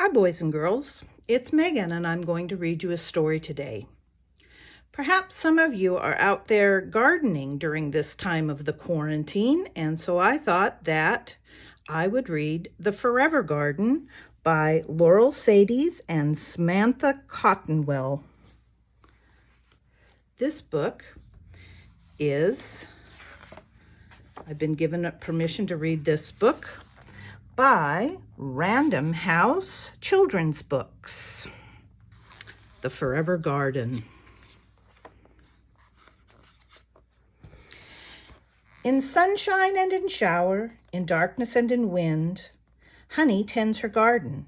Hi, boys and girls. It's Megan, and I'm going to read you a story today. Perhaps some of you are out there gardening during this time of the quarantine, and so I thought that I would read The Forever Garden by Laurel and Samantha Cotteill. This book I've been given permission to read this book by Random House Children's Books. The Forever Garden. In sunshine and in shower, in darkness and in wind, Honey tends her garden.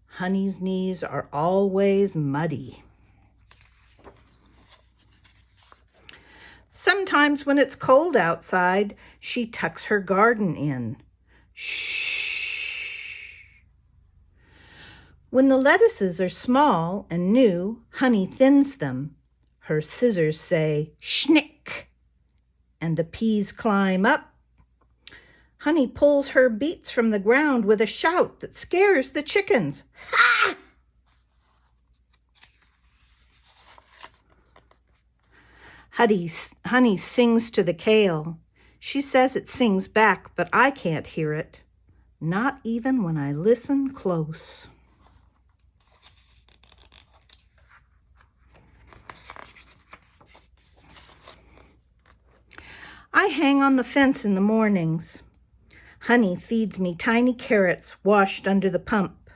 Honey's knees are always muddy. Sometimes when it's cold outside, she tucks her garden in. Shh. When the lettuces are small and new, Honey thins them. Her scissors say, schnick, and the peas climb up. Honey pulls her beets from the ground with a shout that scares the chickens. Ha! Honey sings to the kale. She says it sings back, but I can't hear it, not even when I listen close. I hang on the fence in the mornings. Honey feeds me tiny carrots washed under the pump.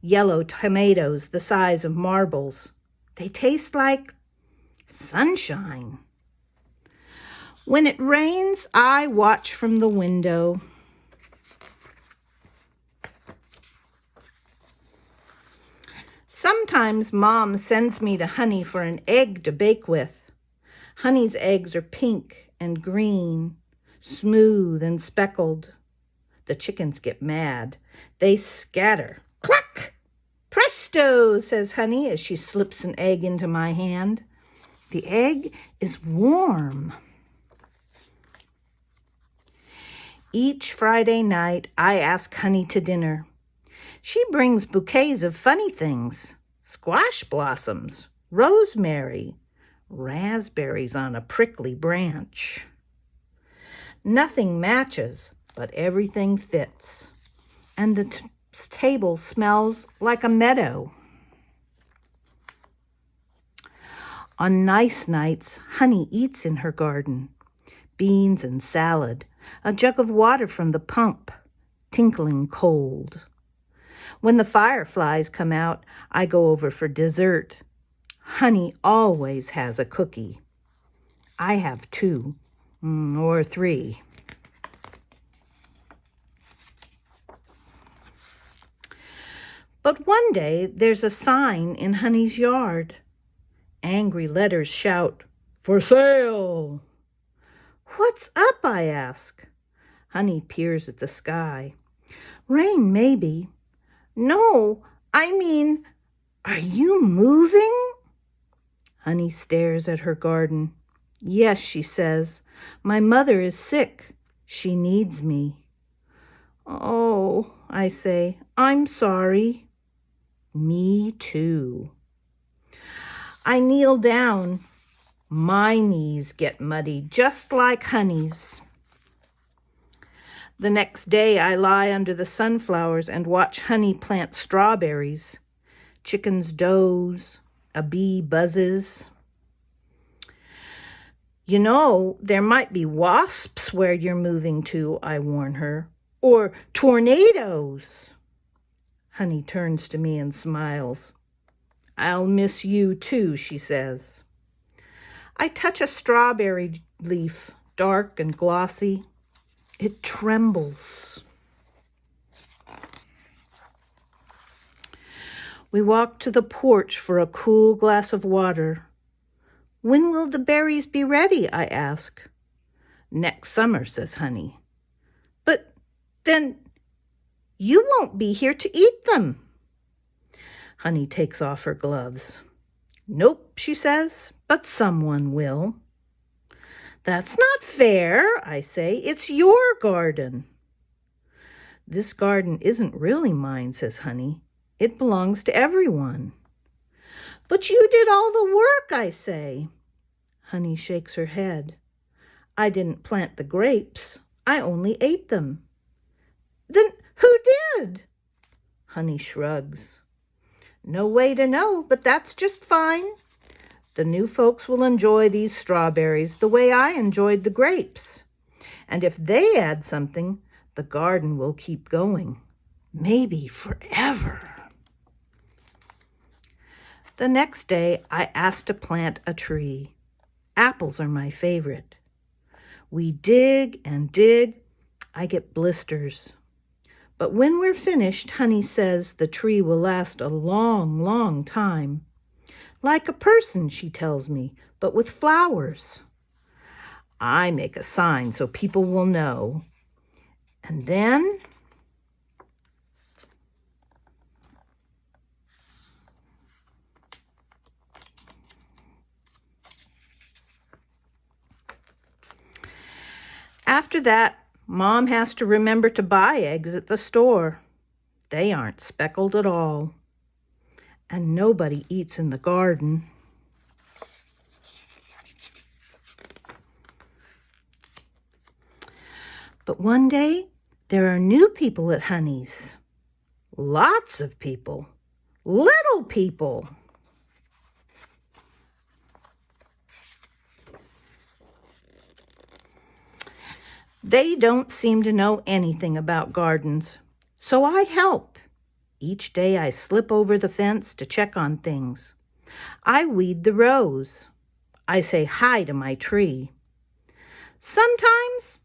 Yellow tomatoes the size of marbles. They taste like sunshine. When it rains, I watch from the window. Sometimes Mom sends me to Honey for an egg to bake with. Honey's eggs are pink and green, smooth and speckled. The chickens get mad. They scatter. Cluck! Presto, says Honey as she slips an egg into my hand. The egg is warm. Each Friday night, I ask Honey to dinner. She brings bouquets of funny things, squash blossoms, rosemary, raspberries on a prickly branch. Nothing matches, but everything fits, and the table smells like a meadow. On nice nights, Honey eats in her garden. Beans and salad, a jug of water from the pump, tinkling cold. When the fireflies come out, I go over for dessert. Honey always has a cookie. I have 2 or 3. But one day there's a sign in Honey's yard. Angry letters shout, "For sale!" What's up, I ask. Honey peers at the sky. Rain, maybe. No, I mean, are you moving? Honey stares at her garden. Yes, she says, my mother is sick. She needs me. Oh, I say, I'm sorry. Me too. I kneel down. My knees get muddy, just like Honey's. The next day, I lie under the sunflowers and watch Honey plant strawberries. Chickens doze, a bee buzzes. You know, there might be wasps where you're moving to, I warn her, or tornadoes. Honey turns to me and smiles. I'll miss you too, she says. I touch a strawberry leaf, dark and glossy. It trembles. We walk to the porch for a cool glass of water. When will the berries be ready? I ask. Next summer, says Honey. But then you won't be here to eat them. Honey takes off her gloves. Nope, she says, but someone will. That's not fair, I say. It's your garden. This garden isn't really mine, says Honey. It belongs to everyone. But you did all the work, I say. Honey shakes her head. I didn't plant the grapes. I only ate them. Then who did? Honey shrugs. No way to know, but that's just fine. The new folks will enjoy these strawberries the way I enjoyed the grapes. And if they add something, the garden will keep going. Maybe forever. The next day, I asked to plant a tree. Apples are my favorite. We dig and dig. I get blisters. But when we're finished, Honey says the tree will last a long, long time. Like a person, she tells me, but with flowers. I make a sign so people will know. And then after that, Mom has to remember to buy eggs at the store. They aren't speckled at all. And nobody eats in the garden. But one day, there are new people at Honey's. Lots of people. Little people. They don't seem to know anything about gardens, so I help. Each day I slip over the fence to check on things. I weed the rows. I say hi to my tree. Sometimes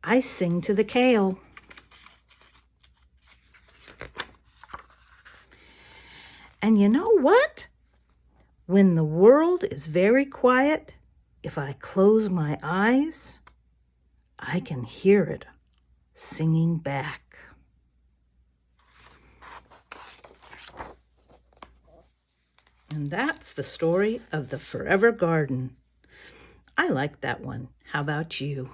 I sing to the kale. And you know what? When the world is very quiet, if I close my eyes, I can hear it singing back. And that's the story of the Forever Garden. I like that one. How about you?